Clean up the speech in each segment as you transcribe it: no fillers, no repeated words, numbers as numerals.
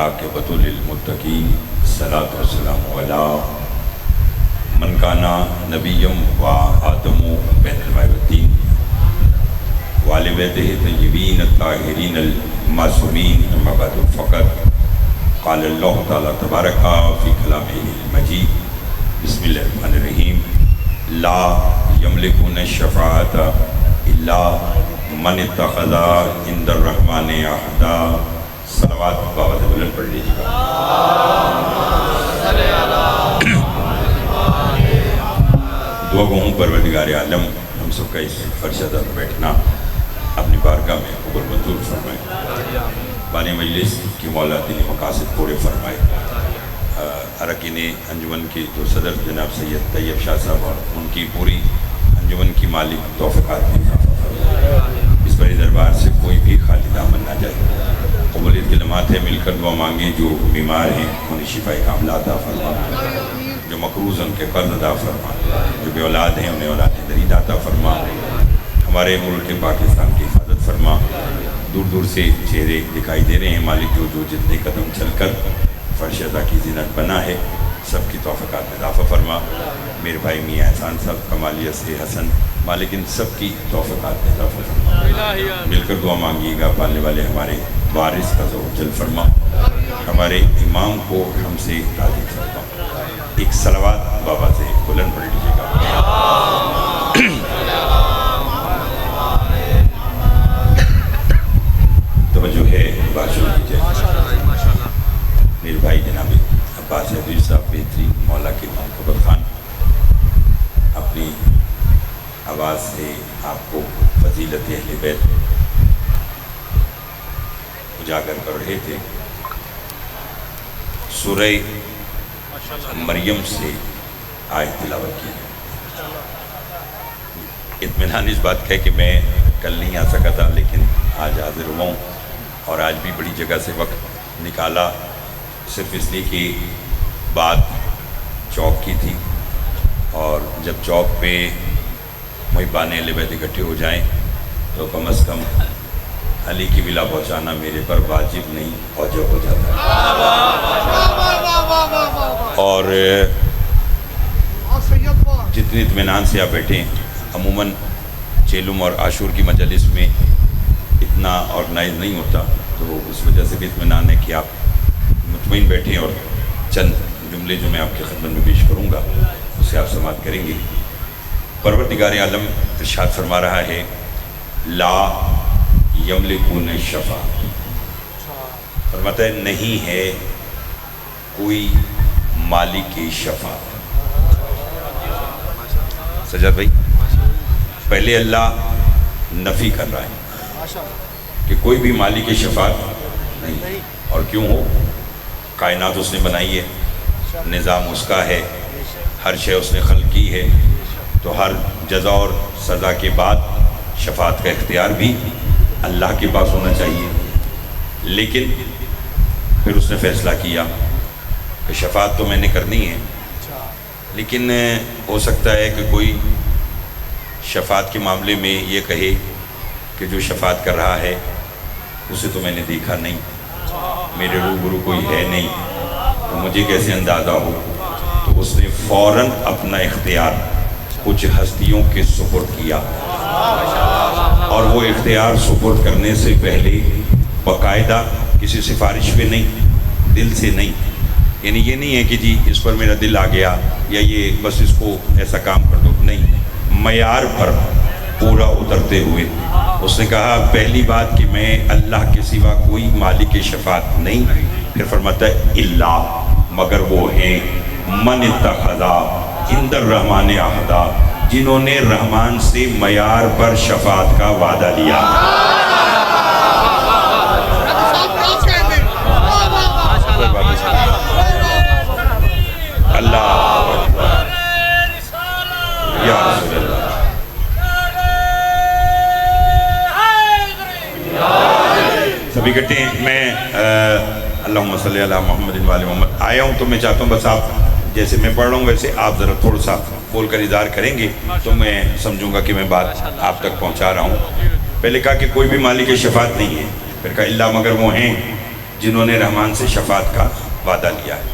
والعاقبۃ للمتقین الصلاۃ والسلام علی من کان نبی و آدم بین الماء والطین وآل بیتہ الطیبین الطاہرین المعصومین اما بعد فقط قال اللہ تعالیٰ تبارک فی کلامہ المجید بسم اللہ الرحمن الرحیم لا یملکون الشفاعۃ الا من اتخذ عند الرحمن عہدا۔ صلوات بابا سے بلند پڑھ لیجیے گا۔ دعا گو ہوں پروردگار عالم ہم سب کا اس فرشدہ پر بیٹھنا اپنی بارگاہ میں قبول منظور فرمائے، بانی مجلس کی مولا دینی مقاصد پورے فرمائے۔ اراکین انجمن کے جو صدر جناب سید طیب شاہ صاحب اور ان کی پوری انجمن کی مالک توفیقات میں اضافہ فرمائے۔ اس بڑے دربار سے کوئی بھی خالی دامن نہ جائے۔ قبولیت کی نمات ہے، مل کر دعا مانگیں۔ جو بیمار ہیں انہیں شفاء کاملہ عطا فرما، جو مقروض ان کے قرض عطا فرما، جو بے اولاد ہیں انہیں اولاد درید عطا فرما، ہمارے ملک پاکستان کی حفاظت فرما۔ دور دور سے چہرے دکھائی دے رہے ہیں مالک، جو جتنے قدم چل کر فرش عطا کی زینت بنا ہے سب کی توفیقات میں اضافہ فرما۔ میرے بھائی میاں احسان صاحب کمالیت سے حسن مالک ان سب کی توفیقات میں اضافہ فرما۔ مل کر دعا مانگیے گا، پالنے والے ہمارے وارث کا زوجل فرما، ہمارے امام کو ہم سے راضی فرما۔ ایک صلوات بابا سے بلند پڑھ لیجیے گا۔ توجہ ہے، بات شروع کیجیے۔ میرے بھائی جناب عباس حبیب صاحب بہترین مولا کے محبت خان اپنی آواز سے آپ کو فضیلت اہل بیت اجاگر کر رہے تھے۔ سورہ مریم سے آیت تلاوت کی۔ اطمینان اس بات کا ہے کہ میں کل نہیں آ سکا تھا، لیکن آج حاضر ہوا ہوں، اور آج بھی بڑی جگہ سے وقت نکالا، صرف اس لیے کہ بات چوک کی تھی، اور جب چوک پہ محبان اہل بیت اکٹھے ہو جائیں تو کم از کم علی کی بلا پہنچانا میرے پر واجب نہیں، واجب ہو جاتا ہے۔ اور جتنے اطمینان سے آپ بیٹھے ہیں، عموماً چیلم اور عاشور کی مجلس میں اتنا آرگنائز نہیں ہوتا، تو اس وجہ سے بھی اطمینان ہے کہ آپ مطمئن بیٹھیں، اور چند جملے جو میں آپ کی خدمت میں پیش کروں گا اسے آپ سماعت کریں گے۔ پروردگار عالم ارشاد فرما رہا ہے لا یملکون الشفاعۃ، فرماتا ہے نہیں ہے کوئی مالک شفاعت۔ سجاد بھائی، پہلے اللہ نفی کر رہا ہے کہ کوئی بھی مالک شفاعت نہیں، اور کیوں ہو؟ کائنات اس نے بنائی ہے، نظام اس کا ہے، ہر شے اس نے خلق کی ہے، تو ہر جزا اور سزا کے بعد شفاعت کا اختیار بھی اللہ کے پاس ہونا چاہیے۔ لیکن پھر اس نے فیصلہ کیا کہ شفاعت تو میں نے کرنی ہے، لیکن ہو سکتا ہے کہ کوئی شفاعت کے معاملے میں یہ کہے کہ جو شفاعت کر رہا ہے اسے تو میں نے دیکھا نہیں، میرے روبرو کوئی ہے نہیں، تو مجھے کیسے اندازہ ہو؟ تو اس نے فوراً اپنا اختیار کچھ ہستیوں کے سپرد کیا، اور وہ اختیار سپرد کرنے سے پہلے باقاعدہ کسی سفارش پہ نہیں، دل سے نہیں، یعنی یہ نہیں ہے کہ جی اس پر میرا دل آ گیا یا یہ بس اس کو ایسا کام کر دو، نہیں، معیار پر پورا اترتے ہوئے اس نے کہا پہلی بات کہ میں اللہ کے سوا کوئی مالک شفاعت نہیں، پھر فرماتا ہے الا، مگر وہ ہیں من اتخذ عند الرحمن عہدا، جنہوں نے رحمان سے معیار پر شفاعت کا وعدہ لیا۔ اللہ اکبر، یا رسول اللہ۔ سبھی کہتے ہیں میں اللہم صلی علی محمد وعلی محمد آیا ہوں، تو میں چاہتا ہوں بس آپ جیسے میں پڑھ رہا ہوں ویسے آپ ذرا تھوڑا سا بول کر اظہار کریں گے تو میں سمجھوں گا کہ میں بات آپ تک پہنچا رہا ہوں۔ پہلے کہا کہ کوئی بھی مالک شفاعت نہیں ہے، پھر کہا اللہ، مگر وہ ہیں جنہوں نے رحمان سے شفاعت کا وعدہ لیا ہے۔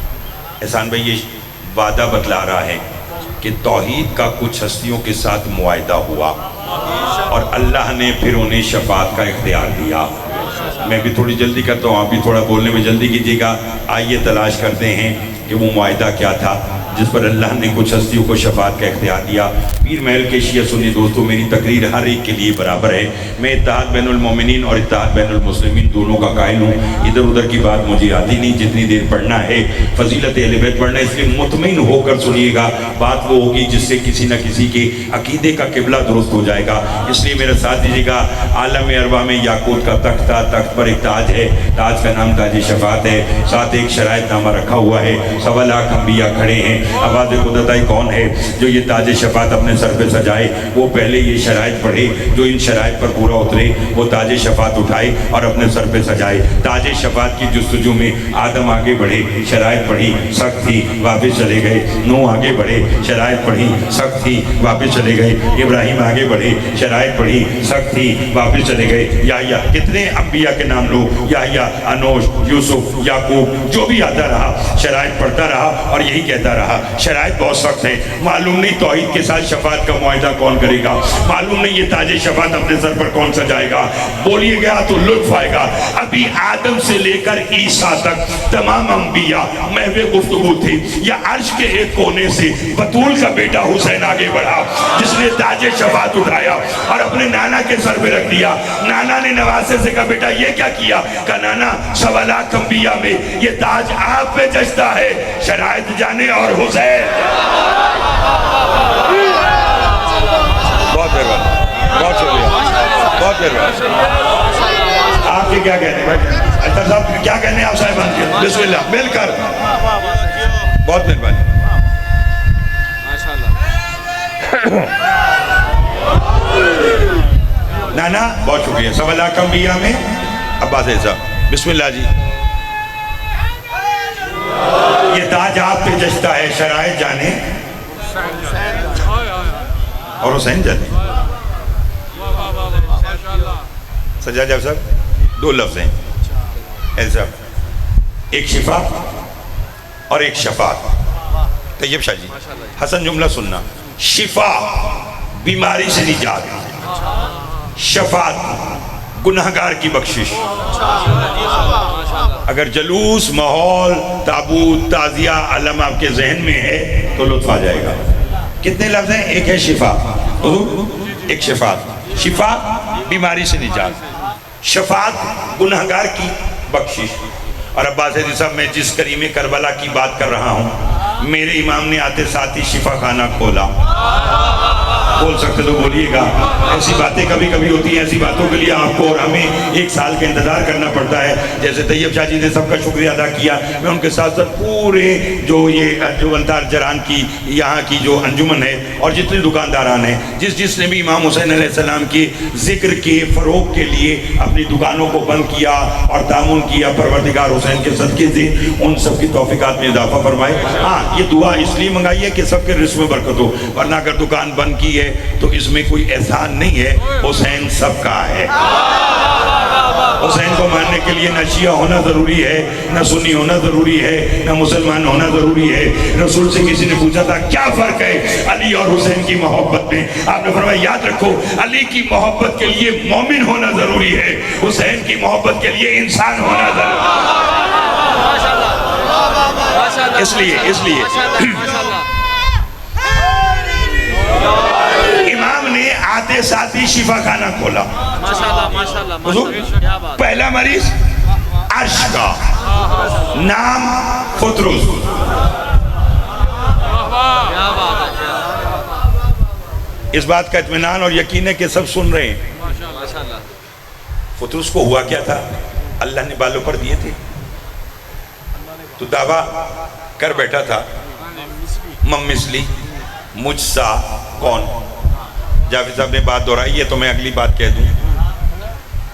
احسان بھائی یہ وعدہ بتلا رہا ہے کہ توحید کا کچھ ہستیوں کے ساتھ معاہدہ ہوا اور اللہ نے پھر انہیں شفاعت کا اختیار دیا۔ میں بھی تھوڑی جلدی کرتا ہوں، آپ بھی تھوڑا بولنے میں جلدی کیجیے گا۔ آئیے تلاش کرتے ہیں کہ وہ معاہدہ کیا تھا جس پر اللہ نے کچھ ہستیوں کو شفاعت کا اختیار دیا۔ پیر محل کے شیعہ سنی دوستوں، میری تقریر ہر ایک کے لیے برابر ہے۔ میں اتحاد بین المومنین اور اتحاد بین المسلمین دونوں کا قائل ہوں۔ ادھر ادھر کی بات مجھے آتی نہیں، جتنی دیر پڑھنا ہے فضیلت اہل بیت پڑھنا ہے، اس لیے مطمئن ہو کر سنیے گا۔ بات وہ ہوگی جس سے کسی نہ کسی کے عقیدے کا قبلہ درست ہو جائے گا، اس لیے میرا ساتھ دیجیے گا۔ عالم ارواح میں یاقوت کا تخت تھا، تخت پر ایک تاج ہے، تاج کا نام تاج شفاعت ہے، ساتھ ایک شرائط نامہ رکھا ہوا ہے، 1.25 لاکھ انبیاء کھڑے ہیں۔ آواز قدرت آئی کون ہے جو یہ تاج شفاعت اپنے سر پہ سجائے؟ وہ پہلے یہ شرائط پڑھے، جو ان شرائط پر پورا اترے وہ تاج شفاعت اٹھائے اور اپنے سر پہ سجائے۔ تاج شفاعت کی جستجو میں آدم آگے بڑھے، شرائط پڑھی، سخت تھی، واپس چلے گئے۔ نوح آگے بڑھے، شرائط پڑھی، سخت تھی، واپس چلے گئے۔ ابراہیم آگے بڑھے، شرائط پڑھی، سخت تھی، واپس چلے گئے۔ یحییٰ، کتنے انبیاء کے نام لو، یحییٰ، انوش، یوسف، یعقوب، جو بھی آتا رہا شرائط پڑھتا رہا اور یہی کہتا رہا۔ شرائط بہت سخت ہے، معلوم نہیں توحید کے ساتھ شفاعت کا معاہدہ کون کرے گا، معلوم نہیں یہ تاج شفاعت اپنے سر پر کون سجائے گا۔ بولیے گا تو لطف آئے گا۔ ابھی آدم سے لے کر عیسیٰ تک تمام انبیاء محو گفتگو تھے۔ یا عرش کے ایک کونے سے بطول کا بیٹا حسین آگے بڑھا جس نے تاج شفاعت اٹھایا اور اپنے نانا کے سر پہ رکھ دیا۔ نانا نے نواسے سے کہا بیٹا یہ کیا کیا؟ کہا نانا 1.25 لاکھ انبیاء میں یہ تاج آپ پہ جچتا ہے، شرائط جانے اور حسین۔ بہت مہربانی، بہت شکریہ، بہت مہربانی۔ آپ کے کیا کہنے ہیں بھائی؟ اچھا صاحب کیا کہنے ہیں آپ صاحبان کے؟ بسم اللہ مل کر، بہت مہربانی۔ نانا بہت شکریہ۔ 1.25 لاکھ انبیاء میں عباس صاحب بسم اللہ جی۔ یہ تاج آپ پہ جچتا ہے، شرائط جانے اور حسین جانے۔ سجاد جاوید صاحب 2 لفظ ہیں ایسا، ایک شفا اور ایک شفاعت۔ طیب شاہ جی حسن جملہ سننا، شفا بیماری سے نجات، شفاعت گناہگار کی بخشش۔ اگر جلوس، ماحول، تابوت، تعزیہ، علم آپ کے ذہن میں ہے تو لطف آ جائے گا۔ کتنے لفظ ہیں؟ ایک ہے شفا، ایک شفاعت۔ شفا بیماری سے نجات، شفاعت گناہگار کی بخشش۔ اور عباس حیدری صاحب میں جس کریم کربلا کی بات کر رہا ہوں، میرے امام نے آتے ساتھ ہی شفا خانہ کھولا۔ بول سکتے تو بولیے گا۔ ایسی باتیں کبھی کبھی ہوتی ہیں، ایسی باتوں کے لیے آپ کو اور ہمیں 1 سال کا انتظار کرنا پڑتا ہے۔ جیسے طیب شاہ جی نے سب کا شکریہ ادا کیا، میں ان کے ساتھ ساتھ پورے جو یہ جو انتار جران کی یہاں کی جو انجمن ہے اور جتنے دکانداران ہیں، جس نے بھی امام حسین علیہ السلام کے ذکر کے فروغ کے لیے اپنی دکانوں کو بند کیا اور تعاون کیا، پروردگار حسین کے صدقے سے ان سب کی توفیقات میں اضافہ فرمائے۔ ہاں یہ دعا اس لیے منگائی ہے کہ سب کے رزق میں برکت ہو، ورنہ اگر دکان بند کی ہے تو اس میں کوئی احسان نہیں ہے، حسین سب کا ہے۔ حسین کو ماننے کے لیے نہ شیعہ ہونا ضروری ہے، نہ سنی ہونا ضروری ہے، نہ مسلمان ہونا ضروری ہے۔ رسول سے کسی نے پوچھا تھا کیا فرق ہے علی اور حسین کی محبت میں؟ آپ نے فرمایا یاد رکھو، علی کی محبت کے لیے مومن ہونا ضروری ہے، حسین کی محبت کے لیے انسان ہونا ضروری ہے۔ اس لیے امام نے آتے ساتھ ہی شفا خانہ کھولا۔ پہلا مریض عرش کا، نام فطرس۔ اس بات کا اطمینان اور یقین ہے کہ سب سن رہے ہیں۔ فطرس کو ہوا کیا تھا؟ اللہ نے بالوں پر دیے تھے تو دعویٰ کر بیٹھا تھا، من مثلی، مجھ سا کون؟ جاوید صاحب نے بات دہرائی ہے تو میں اگلی بات کہہ دوں۔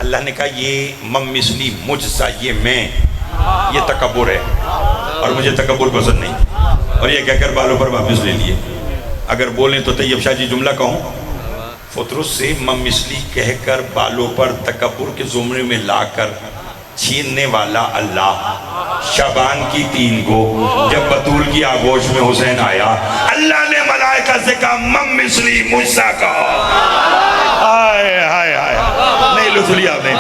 اللہ نے کہا یہ من مثلی، مجھ سا، یہ میں، یہ تکبر ہے اور مجھے تکبر پسند نہیں، اور یہ کہہ کر بالوں پر واپس لے لیے۔ اگر بولیں تو طیب شاہ جی جملہ کہوں، فطرس سے من مثلی کہہ کر بالوں پر تکبر کے زمرے میں لا کر چھیننے والا اللہ۔ شعبان کی 3 کو جب بطول کی آگوش میں حسین آیا، اللہ نے ملائکہ سے کہا مم مثلی، مجھ سا کہو۔ آئے آئے آئے، نہیں لطف لیا آپ نے۔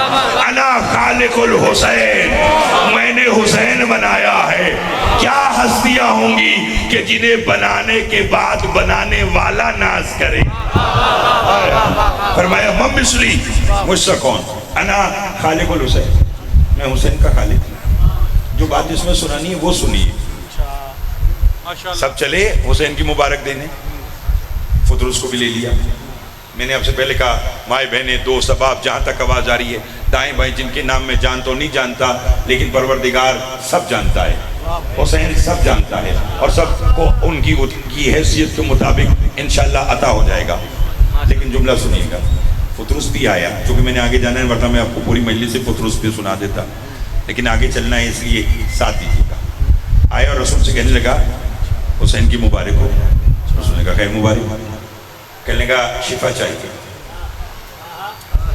انا خالق الحسین، میں نے حسین بنایا ہے۔ کیا ہستیاں ہوں گی کہ جنہیں بنانے کے بعد بنانے والا ناز کرے۔ فرمایا مم مثلی، مجھ سے کون؟ انا خالق الحسین، میں حسین کا خالق ہوں۔ جو بات اس میں سنانی ہے وہ سنیے۔ سب چلے حسین کی مبارک دینے۔ فطرس کو بھی لے لیا۔ میں نے آپ سے پہلے کہا مائیں بہنیں دوست احباب جہاں تک آواز آ رہی ہے، دائیں بائیں جن کے نام میں جان تو نہیں جانتا لیکن پروردگار سب جانتا ہے، حسین سب جانتا ہے، اور سب کو ان کی حیثیت کے مطابق انشاءاللہ عطا ہو جائے گا۔ لیکن جملہ سنیے گا۔ فطرس بھی آیا، چونکہ میں نے آگے جانا ہے ورنہ میں آپ کو پوری مجلس سے فطرس پہ سنا دیتا، لیکن آگے چلنا ہے اس لیے ساتھ دیجیے گا۔ آیا اور رسول سے کہنے لگا حسین کی مبارک ہو۔ رسول نے کہا خیر مبارک۔ کہنے کا شفا چاہیے۔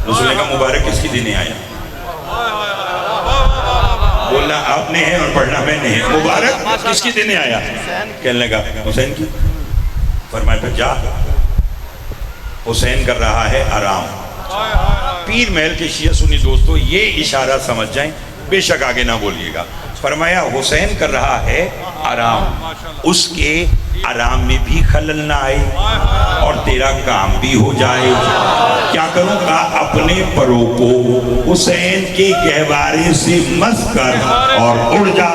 رسول نے کہا مبارک کس کی دینے آیا؟ بولنا آپ نے ہے اور پڑھنا میں نے ہے۔ مبارک کس کی دینے آیا؟ کہنے لگا حسین کی۔ فرمایا پھر جا، حسین کر رہا ہے آرام۔ پیر محل کے شیعہ سنی دوستو یہ اشارہ سمجھ جائیں، بے شک آگے نہ بولیے گا۔ فرمایا حسین کر رہا ہے آرام، اس کے آرام میں بھی خلل نہ آئے اور تیرا کام بھی ہو جائے۔ کیا کروں گا؟ اپنے پروں کو حسین کے گہوارے سے مس کر اور اڑ جا۔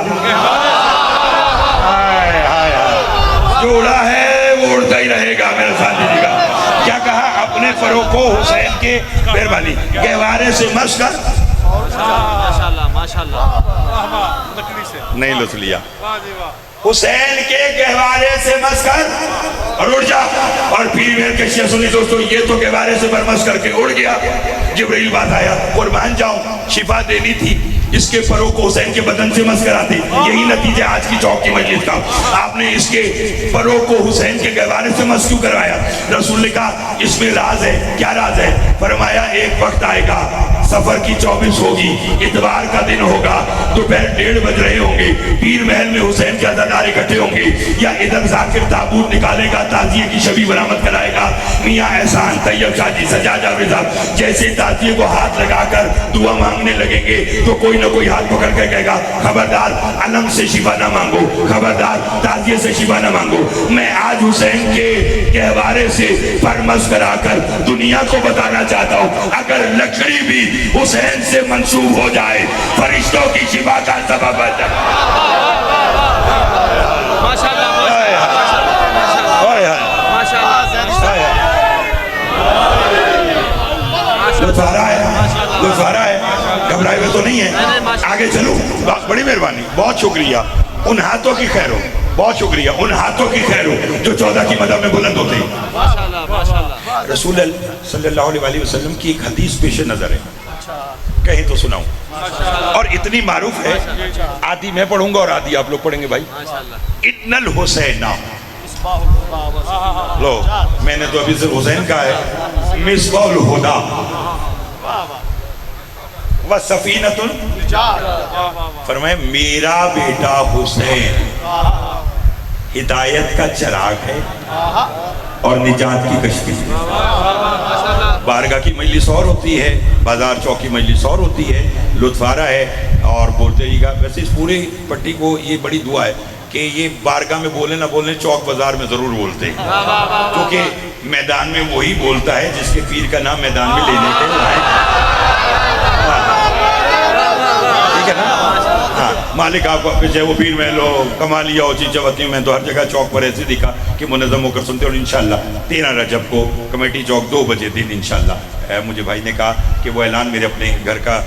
جو اڑا ہے وہ اڑتا ہی رہے گا میرے ساتھ دیجیے گا۔ کیا کہا؟ اپنے پروں کو حسین کے مہربانی گہوارے سے مس کر، نہیں لطف لیا، حسین کے گہوارے سے مس کر اور اڑ جا۔ اور پیر محل کے شیعہ سنی دوستو یہ تو گہوارے سے برمس کر کے اڑ گیا۔ جبرائیل بات آیا، قربان جاؤں شفا دینی تھی، اس کے پروں کو حسین کے بدن سے مس کراتے۔ یہی نتیجہ آج کی چوک کی مجلس کا۔ آپ نے اس کے پروں کو حسین کے گہوارے سے مس کیوں کروایا؟ رسول نے کہا اس میں راز ہے۔ کیا راز ہے؟ فرمایا ایک وقت آئے گا، سفر کی 24 ہوگی، اتوار کا دن ہوگا، دوپہر 1:30 بج رہے ہوں گے، پیر محل میں حسین کے عزادار اکٹھے ہوں گے، یا ادھر ذاکر تابوت نکالے گا، تعزیے کی شبی برآمد کرائے گا، میاں احسان، طیب شاہ جی، سجاد جاوید صاحب جیسے تعزیے کو ہاتھ لگا کر دعا مانگنے لگیں گے تو کوئی نہ کوئی ہاتھ پکڑ کے کہے گا خبردار علم سے شفا نہ مانگو، خبردار تعزیے سے شفا نہ مانگو۔ میں آج حسین کے گہوارے سے فرمس کرا کر دنیا کو بتانا چاہتا ہوں، اگر لکڑی بھی حسین سے منسوب ہو جائے فرشتوں کی شفا کا سبب بن جائے۔ لطف آ رہا ہے، لطف آ رہا ہے، گھبرائے ہوئے تو نہیں ہے؟ آگے چلو، بڑی مہربانی، بہت شکریہ، ان ہاتھوں کی خیر ہو، بہت شکریہ، ان ہاتھوں کی خیر ہو جو 14 کی مدد میں بلند ہوتے ہیں۔ رسول اللہ صلی اللہ علیہ وسلم کی ایک حدیث پیش نظر ہے، کہیں تو سناؤں، اور اتنی معروف ہے، آدھی میں پڑھوں گا اور آدھی آپ لوگ پڑھیں گے بھائی۔ ان الحسین، لو میں نے تو ابھی سے حسین کہا ہے، مصباح الہدا وسفینۃ النجات، فرمائے میرا بیٹا حسین ہدایت کا چراغ ہے اور نجات کی کشتی ہے۔ بارگاہ کی مجلس اور ہوتی ہے، بازار چوک کی مجلس اور ہوتی ہے، لطف آ رہا ہے اور بولتے ہی گا۔ ویسے اس پورے پٹی کو یہ بڑی دعا ہے کہ یہ بارگاہ میں بولے نہ بولے چوک بازار میں ضرور بولتے ہیں، کیونکہ میدان میں وہی بولتا ہے جس کے پیر کا نام میدان میں لینے کے لائق۔ ٹھیک ہے نا؟ ہاں، مالک آپ کو پہ چاہے وہ پیر محل ہو، کمالیہ ہو، چیچاوتی میں تو ہر جگہ چوک پر ایسے دکھا کہ منظم ہو کر سنتے ہیں۔ اور انشاءاللہ 13 رجب کو کمیٹی چوک 2 بجے دن انشاءاللہ مجھے بھائی نے کہا کہ وہ اعلان میرے اپنے گھر کا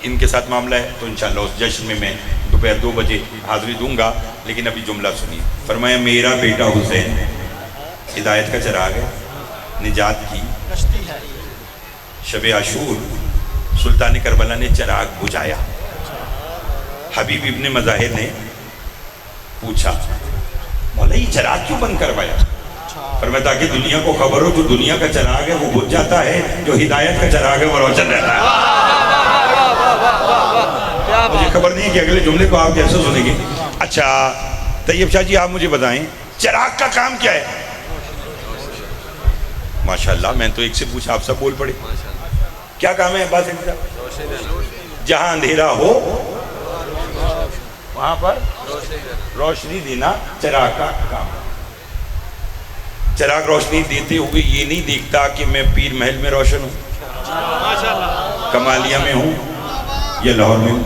ان کے ساتھ معاملہ ہے، تو انشاءاللہ اس جشن میں دوپہر 2 بجے حاضری دوں گا۔ لیکن ابھی جملہ سنیے، فرمایا میرا بیٹا حسین ہدایت کا چراغ ہے، نجات کی کشتی ہے۔ شب عاشور سلطان کربلا نے چراغ بجھایا۔ حبیب ابن مظاہر نے پوچھا مولا یہ چراغ کیوں بند کروایا؟ فرمایا تاکہ دنیا کو خبر ہو جو دنیا کا چراغ ہے وہ بجھ جاتا ہے، جو ہدایت کا چراغ ہے وہ روشن رہتا ہے۔ مجھے خبر نہیں ہے کہ اگلے جملے کو آپ کیسے سنیں گے. اچھا طیب شاہ جی آپ مجھے بتائیں چراغ کا کام کیا ہے؟ ماشاءاللہ میں تو ایک سے پوچھا آپ سب بول پڑے. کیا کام ہے عباس صاحب؟ جہاں اندھیرا ہو وہاں پر روشنی دینا چراغ کا کام. چراغ روشنی دیتے ہوئے یہ نہیں دیکھتا کہ میں پیر محل میں روشن ہوں, کمالیہ میں ہوں یا لاہور میں ہوں.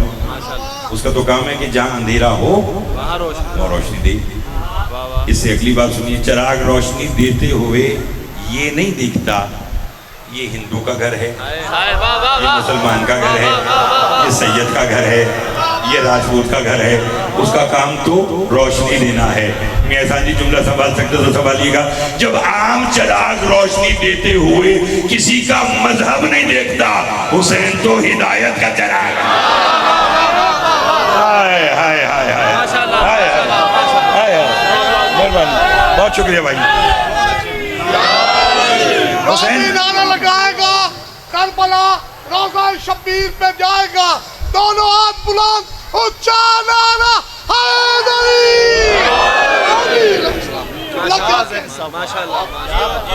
اس کا تو کام ہے کہ جہاں اندھیرا ہو وہاں روشنی دے. اس سے اگلی بات سنیے, چراغ روشنی دیتے ہوئے یہ نہیں دیکھتا یہ ہندو کا گھر ہے, یہ مسلمان کا گھر ہے, یہ سید کا گھر ہے, یہ راجپوت کا گھر ہے. اس کا کام تو روشنی دینا ہے. میں احسان جی جملہ سنبھال سکتے تو سنبھالیے گا. جب عام چراغ روشنی دیتے ہوئے کسی کا مذہب نہیں دیکھتا, حسین تو ہدایت کا چراغ ہے. بہت شکریہ بھائی. حسین نعرہ لگائے گا, کربلا روضہ شبیر پہ جائے گا, دونوں ہاتھ بلند, اونچا نعرہ حیدری.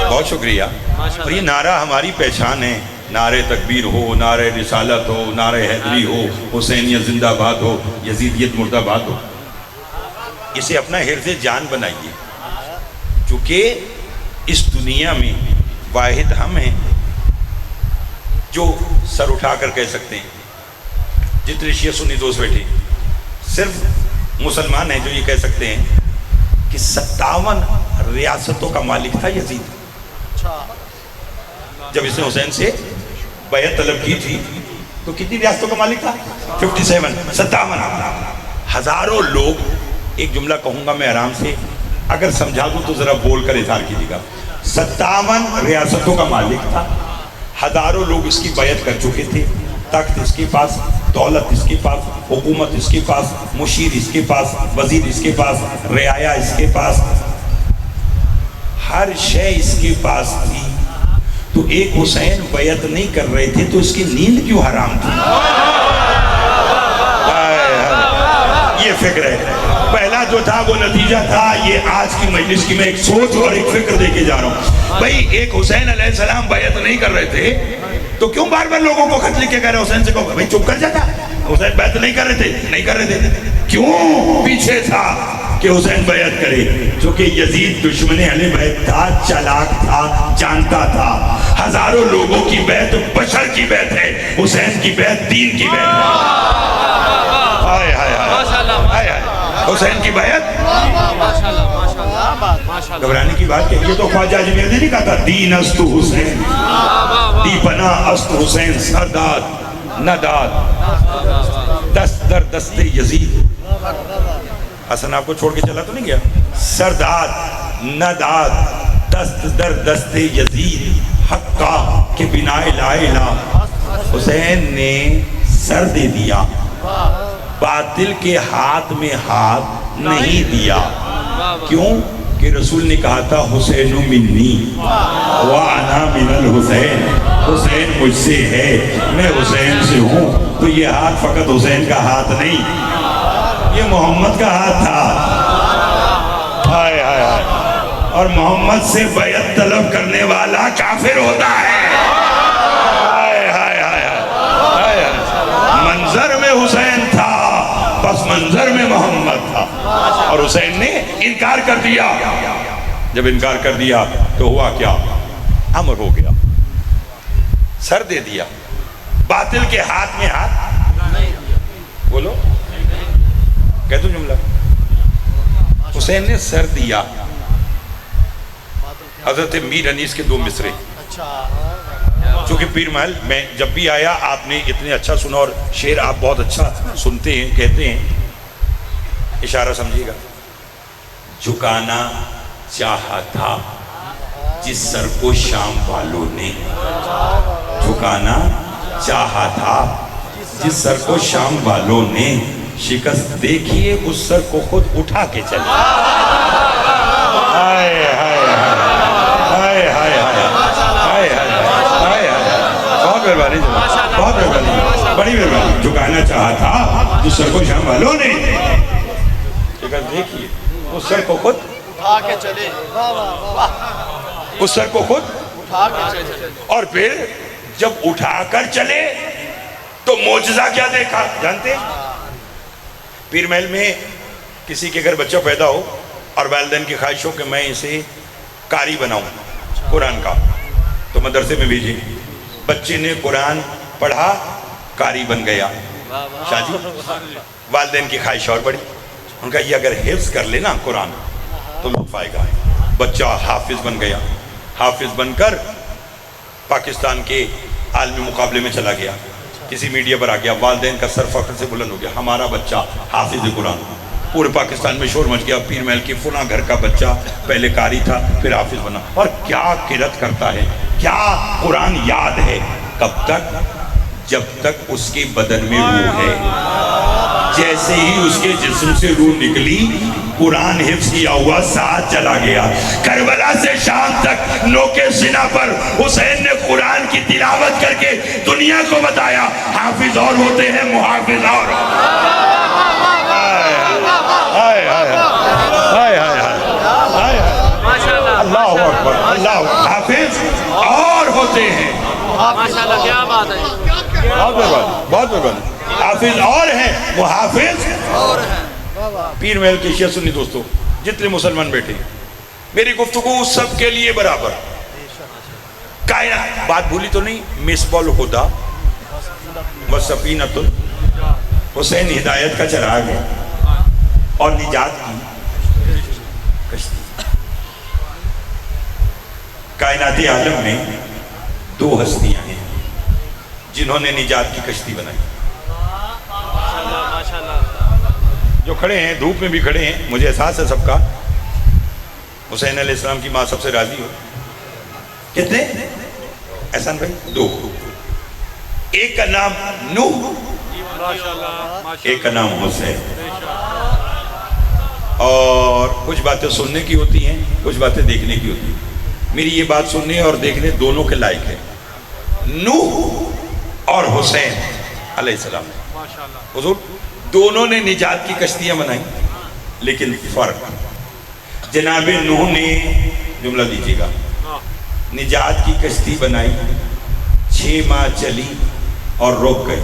بہت شکریہ. اور یہ نعرہ ہماری پہچان ہے. نعرہ تکبیر ہو, نعرہ رسالت ہو, نعرہ حیدری ہو, حسینیت زندہ باد ہو, یزیدیت مردہ باد ہو, اسے اپنا حرز جان بنائیے. چونکہ اس دنیا میں واحد ہم ہیں جو سر اٹھا کر کہہ سکتے ہیں, جتنے شیعہ سنی دوست بیٹھے صرف مسلمان ہیں جو یہ کہہ سکتے ہیں کہ 57 ریاستوں کا مالک تھا یزید. جب اس نے حسین سے بیعت طلب کی تھی تو کتنی ریاستوں کا مالک تھا؟ 57. ہزاروں لوگ, ایک جملہ کہوں گا میں آرام سے, اگر سمجھا دوں تو ذرا بول کر اظہار کیجیے گا. 57 ریاستوں کا مالک تھا, ہزاروں لوگ اس کی بیعت کر چکے تھے, تخت اس کے پاس, دولت اس کے پاس, حکومت اس کے پاس, مشیر اس کے پاس, وزیر اس کے پاس, رعایا اس کے پاس, ہر شے اس کے پاس تھی. تو ایک حسین بیعت نہیں کر رہے تھے تو اس کی نیند کیوں حرام تھی؟ یہ فکر ہے. پہلا جو تھا وہ نتیجہ تھا. یہ آج کی مجلس کی میں ایک سوچ اور ایک فکر دے کے جا رہا ہوں. بھئی ایک حسین علیہ السلام بیعت نہیں کر رہے تھے تو کیوں بار بار لوگوں کو خط لکھ کے کہہ رہے حسین سے کہو بھئی چپ کر جاتا, حسین بیعت نہیں کر رہے تھے. کیوں پیچھے تھا کہ حسین بیعت کرے؟ چونکہ یزید دشمن اہل بیت تھا, چالاک تھا, جانتا تھا ہزاروں لوگوں کی بیعت بشر کی بیعت ہے, حسین کی بیعت دین کی بیعت ہے. حسین کی بیعت گھبرانے کی بات کہ یہ تو خواجہ اجمیر نے نہیں کہا تھا دین است حسین, دی پناہ است حسین, سرداد نداد دست در دست یزید. حسن آپ کو چھوڑ کے چلا تو نہیں گیا؟ سرداد نداد دست در دست یزید, حقا کہ بنا لا الہ. حسین نے سر دے دیا, باطل کے ہاتھ میں ہاتھ نہیں دیا. کیوں کہ رسول نے کہا تھا حسین منی وانا من الحسین, حسین مجھ سے ہے, میں حسین سے ہوں. تو یہ ہاتھ فقط حسین کا ہاتھ نہیں, یہ محمد کا ہاتھ تھا. اور محمد سے بیعت طلب کرنے والا کافر ہوتا ہے. منظر میں حسین تھا, پس منظر میں محمد تھا. اور حسین نے انکار کر دیا. جب انکار کر دیا تو ہوا کیا؟ امر ہو گیا, سر دے دیا. باطل کے ہاتھ میں ہاتھ, بولو کہہ دوں جملہ, حسین نے سر دیا. حضرت میر انیس کے 2 مصرے, چونکہ پیر محل میں جب بھی آیا آپ نے اتنے اچھا سنا, اور شعر آپ بہت اچھا سنتے ہیں, کہتے ہیں, اشارہ سمجھیے گا. جھکانا چاہا تھا جس سر کو شام والوں نے, جھکانا چاہا تھا جس سر کو شام والوں نے, شکست دیکھیے اس سر کو خود اٹھا کے چلے. بہت مہربانی, بہت مہربانی, بڑی مہربانی. جو گانا چاہا تھا جس سر کو شام والوں نے دیکھیے اس سر کو خود اٹھا کے چلے. اس سر کو خود اٹھا کے چلے. اور پھر جب اٹھا کر چلے تو معجزہ کیا دیکھا جانتے ہیں؟ پیر محل میں کسی کے گھر بچہ پیدا ہو اور والدین کی خواہش ہو کہ میں اسے قاری بناؤں قرآن کا، تو مدرسے میں بھیجیں. بچے نے قرآن پڑھا، قاری بن گیا. شاہ جی والدین کی خواہش اور بڑی، ان کا یہ اگر حفظ کر لینا قرآن تو لطف آئے گا. بچہ حافظ بن گیا. حافظ بن کر پاکستان کے عالمی مقابلے میں چلا گیا. کسی میڈیا پر آ گیا، والدین کا سر فخر سے بلند ہو گیا، ہمارا بچہ حافظ قرآن. پورے پاکستان میں شور مچ گیا، پیر محل کی فلاں گھر کا بچہ پہلے قاری تھا پھر حافظ بنا. اور کیا قرات کرتا ہے، کیا قرآن یاد ہے. کب تک؟ جب تک اس کے بدن میں روح ہے. جیسے ہی اس کے جسم سے روح نکلی، قرآن حفظ کیا ہوا ساتھ چلا گیا. کربلا سے شام تک نوکے سینہ پر حسین نے قرآن کی تلاوت کر کے دنیا کو بتایا حافظ اور ہوتے ہیں، محافظ اور. اللہ اکبر، اللہ. حافظ اور ہوتے ہیں. ماشاءاللہ کیا بات ہے. بہت مہربانی. حافظ اور ہیں، محافظ اور ہیں. پیر محل کے شیعہ سنی دوستو جتنے مسلمان بیٹھے ہیں، میری گفتگو سب کے لیے برابر. کائنات بات بھولی تو نہیں؟ مصباح الہدی و سفینۃ حسین ہدایت کا چراغ ہے اور نجات کی کشتی. کائنات عالم میں دو ہستیاں ہیں جنہوں نے نجات کی کشتی بنائی. جو کھڑے ہیں دھوپ میں بھی کھڑے ہیں، مجھے احساس ہے سب کا. حسین علیہ السلام کی ماں سب سے راضی ہو. کتنے؟ احسان بھائی دو. ایک کا نام نوح، ایک کا نام حسین. اور کچھ باتیں سننے کی ہوتی ہیں، کچھ باتیں دیکھنے کی ہوتی ہیں. میری یہ بات سننے اور دیکھنے دونوں کے لائق ہے. نوح اور حسین علیہ السلام حضور دونوں نے نجات کی کشتیاں بنائی، لیکن فرق. جناب نوح نے، جملہ دیجیے گا، نجات کی کشتی بنائی، 6 ماہ چلی اور رک گئی.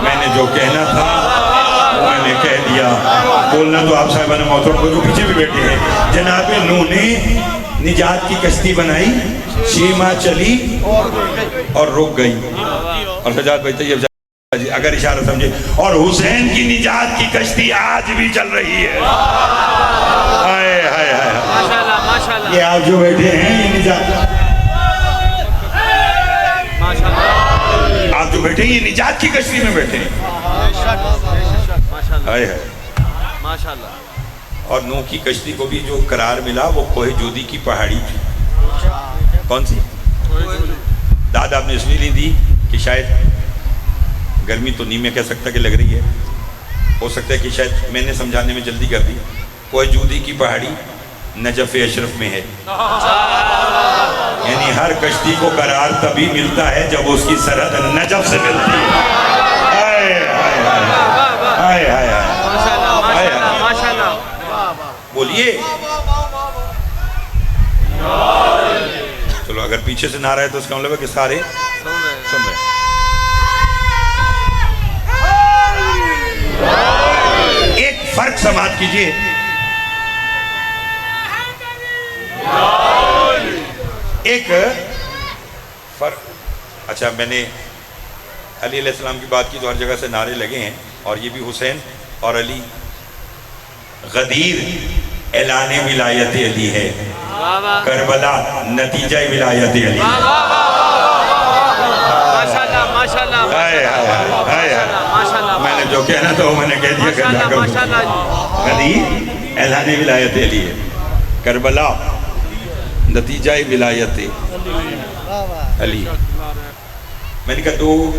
میں نے جو کہنا تھا میں نے کہہ دیا. بولنا تو آپ صاحبان محترم کو جو پیچھے بھی بیٹھے ہیں. جناب نوح نے نجات کی کشتی بنائی، 6 ماہ چلی اور رک گئی. اور سجاد بھائی طیب جی اگر اشارہ سمجھے. اور حسین کی نجات کی کشتی آج بھی چل رہی ہے. ہائے ہائے ہائے. یہ آپ جو بیٹھے ہیں یہ نجات، آپ جو بیٹھے ہیں یہ نجات کی کشتی میں بیٹھے ہیں. ہائے ہائے ماشاءاللہ. اور نوح کی کشتی کو بھی جو قرار ملا وہ کوہ جودی کی پہاڑی تھی. کون سی؟ داد آپ نے اس لیے نہیں دی کہ شاید گرمی تو نہیں میں کہہ سکتا کہ لگ رہی ہے، ہو سکتا ہے کہ شاید میں نے سمجھانے میں جلدی کر دی. کوہ جودی کی پہاڑی نجف اشرف میں ہے. یعنی ہر کشتی کو قرار تبھی ملتا ہے جب اس کی سرحد نجف سے ملتی ہے. بولیے. چلو اگر پیچھے سے نعرہ ہے تو اس کا مطلب ہے کہ سارے سن رہے ہیں. ایک فرق سماعت کیجئے. ایک فرق. اچھا میں نے علی علیہ السلام کی بات کی تو ہر جگہ سے نعرے لگے ہیں، اور یہ بھی حسین اور علی. غدیر اعلان ولایت علی ہے، کربلا نتیجہ ولایت علی. میں نے جو کہنا تھا وہ میں نے کہہ دیا. غدیر اعلان ولایت علی ہے، کربلا نتیجہ ولایت علی. میں نے کہا تو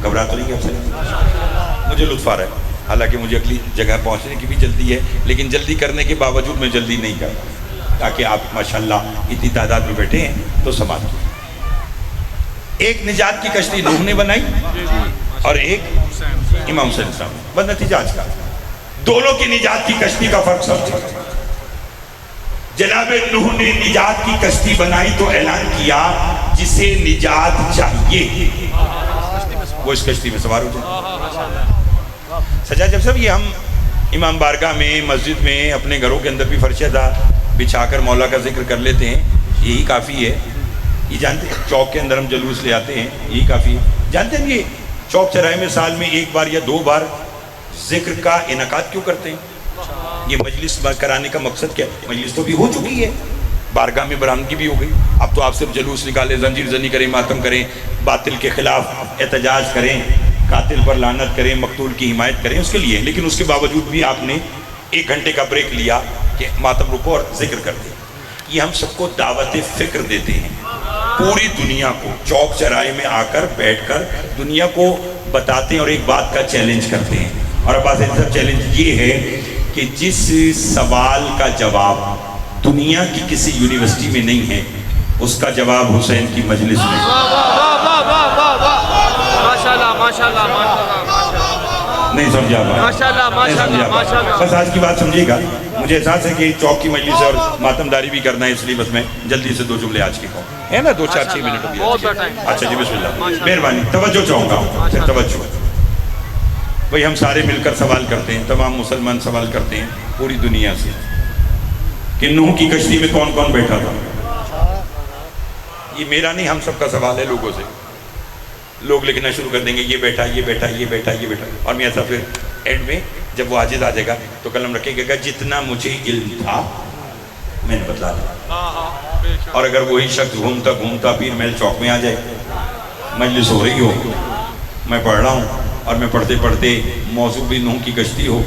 گھبرا تو نہیں گیا. مجھے لطف آ رہا ہے، حالانکہ مجھے اگلی جگہ پہنچنے کی بھی جلدی ہے، لیکن جلدی کرنے کے باوجود میں جلدی نہیں کرتا تاکہ آپ ماشاءاللہ اتنی تعداد میں بیٹھے ہیں تو سماعت کی. ایک نجات کی کشتی نوح نے بنائی اور ایک امام حسین السلام نے. بس نتیجہ آج کا دونوں کی نجات کی کشتی کا فرق سمجھے. جناب نوح نے نجات کی کشتی بنائی تو اعلان کیا جسے نجات چاہیے وہ اس کشتی میں سوار ہو جائے. سجاد جب صاحب یہ ہم امام بارگاہ میں مسجد میں اپنے گھروں کے اندر بھی فرشتہ بچھا کر مولا کا ذکر کر لیتے ہیں, یہی کافی ہے. یہ جانتے ہیں چوک کے اندر ہم جلوس لے آتے ہیں, یہی کافی ہے. جانتے ہیں یہ چوک چوراہے میں سال میں ایک بار یا 2 بار ذکر کا انعقاد کیوں کرتے ہیں؟ یہ مجلس کرانے کا مقصد کیا ہے؟ مجلس تو بھی ہو چکی ہے, بارگاہ میں برآمدگی بھی ہو گئی. اب تو آپ صرف جلوس نکالیں, زنجیر زنی کریں, ماتم کریں, باطل کے خلاف احتجاج کریں, قاتل پر لعنت کریں, مقتول کی حمایت کریں, اس کے لیے. لیکن اس کے باوجود بھی آپ نے 1 گھنٹے کا بریک لیا کہ ماتم رکو اور ذکر کر دیں. یہ ہم سب کو دعوت فکر دیتے ہیں, پوری دنیا کو چوک چراہے میں آ کر بیٹھ کر دنیا کو بتاتے ہیں اور ایک بات کا چیلنج کرتے ہیں. اور اب چیلنج یہ ہے کہ جس سوال کا جواب دنیا کی کسی یونیورسٹی میں نہیں ہے اس کا جواب حسین کی مجلس میں. نہیں سمجھا بات, بس آج کی بات سمجھے گا. مجھے احساس ہے کہ چوک کی مجلس اور ماتم داری بھی کرنا ہے, اس لیے بس میں جلدی سے 2 جملے آج کی کہوں, ہے نا 2-4-6 منٹ ہو گیا. اچھا جی بسم اللہ, مہربانی توجہ چاہوں گا. پھر توجہ بھئی ہم سارے مل کر سوال کرتے ہیں, تمام مسلمان سوال کرتے ہیں پوری دنیا سے کہ نوح کی کشتی میں کون کون بیٹھا تھا. یہ میرا نہیں, ہم سب کا سوال ہے لوگوں سے. لوگ لکھنا شروع کر دیں گے یہ بیٹھا, یہ بیٹھا, یہ بیٹھا, یہ بیٹھا. اور میں ایسا پھر اینڈ میں جب وہ عاجز آ جائے گا تو قلم رکھے گا جتنا مجھے علم تھا میں نے بتلا دیا. اور اگر وہی شخص گھومتا گھومتا پیر محل چوک میں آ جائے, مجلس ہو رہی ہو, میں پڑھ رہا ہوں اور میں پڑھتے پڑھتے موضوع بھی نوح کی کشتی ہو,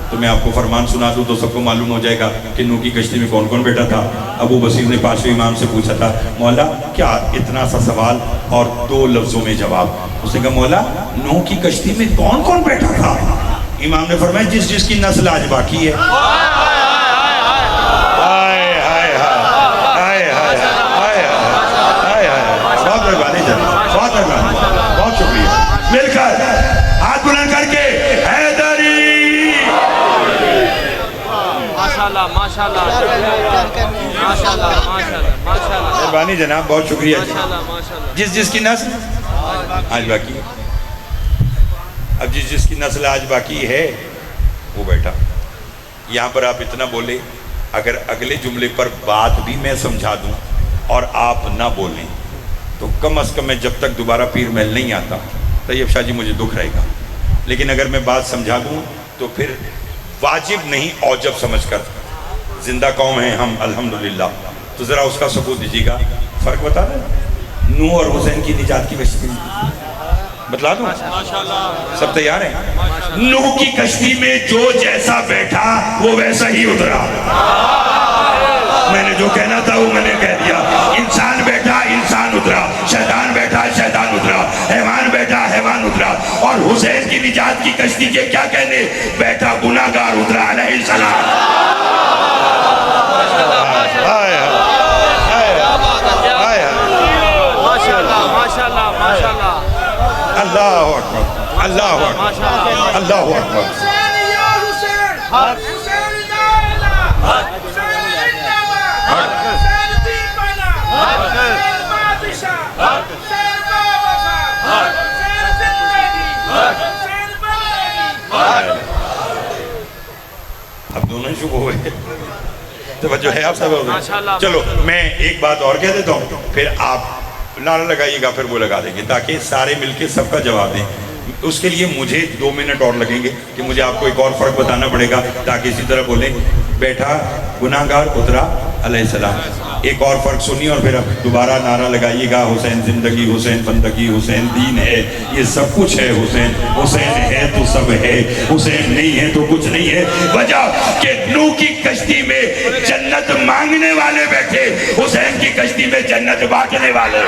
تو میں آپ کو فرمان سنا دوں تو سب کو معلوم ہو جائے گا کہ نوح کی کشتی میں کون کون بیٹھا تھا. ابو بصیر نے 5ویں امام سے پوچھا تھا مولا کیا اتنا سا سوال اور 2 لفظوں میں جواب. اس نے کہا مولا نوح کی کشتی میں کون کون بیٹھا تھا؟ امام نے فرمایا جس جس کی نسل آج باقی ہے. بہت مہربانی جناب, بہت مہربانی, بہت شکریہ. مل کر ہاتھ بلند کر کے حیدری. ماشاءاللہ ماشاءاللہ ماشاءاللہ, مہربانی جناب, بہت شکریہ جی. ماشاءاللہ. جس جس کی نسل آج باقی ہے, اب جس جس کی نسل آج باقی ہے وہ بیٹھا. یہاں پر آپ اتنا بولے, اگر اگلے جملے پر بات بھی میں سمجھا دوں اور آپ نہ بولیں تو کم از کم میں جب تک دوبارہ پیر محل نہیں آتا طیب شاہ جی مجھے دکھ رہے گا. لیکن اگر میں بات سمجھا دوں تو پھر واجب نہیں اوجب سمجھ کر زندہ قوم ہیں ہم الحمدللہ, تو ذرا اس کا ثبوت دیجیے گا. فرق بتا دیں نوح اور حسین کی نجات کی کشتی بتلا دوں. سب تیار ہیں؟ نوح کی کشتی میں جو جیسا بیٹھا وہ ویسا ہی اترا. میں نے جو کہنا تھا وہ میں نے کہہ دیا. انسان بیٹھا انسان اترا, شیطان بیٹھا شیطان اترا, حیوان بیٹھا حیوان اترا. اور حسین کی نجات کی کشتی کے کیا کہنے, بیٹھا گناہگار اترا علیہ السلام. اللہ اکبر, اللہ اکبر, اللہ اکبر. اب دونوں شروع ہو گئے, توجہ ہے آپ سب. چلو میں ایک بات اور کہہ دیتا ہوں, پھر آپ نعرہ لگائیے گا, پھر وہ لگا دیں گے تاکہ سارے مل کے سب کا جواب دیں. اس کے لیے مجھے 2 منٹ اور لگیں گے کہ مجھے آپ کو ایک اور فرق بتانا پڑے گا تاکہ اسی طرح بولیں بیٹھا گناہگار اترا علیہ السلام. ایک اور فرق سنیے اور پھر اب دوبارہ نعرہ لگائیے گا حسین زندگی, حسین بندگی, حسین دین ہے, یہ سب کچھ ہے حسین. حسین ہے تو سب ہے, حسین نہیں ہے تو کچھ نہیں ہے. وجہ کہ نوح کی کشتی میں جنت مانگنے والے بیٹھے, حسین کی کشتی میں جنت بانٹنے والے.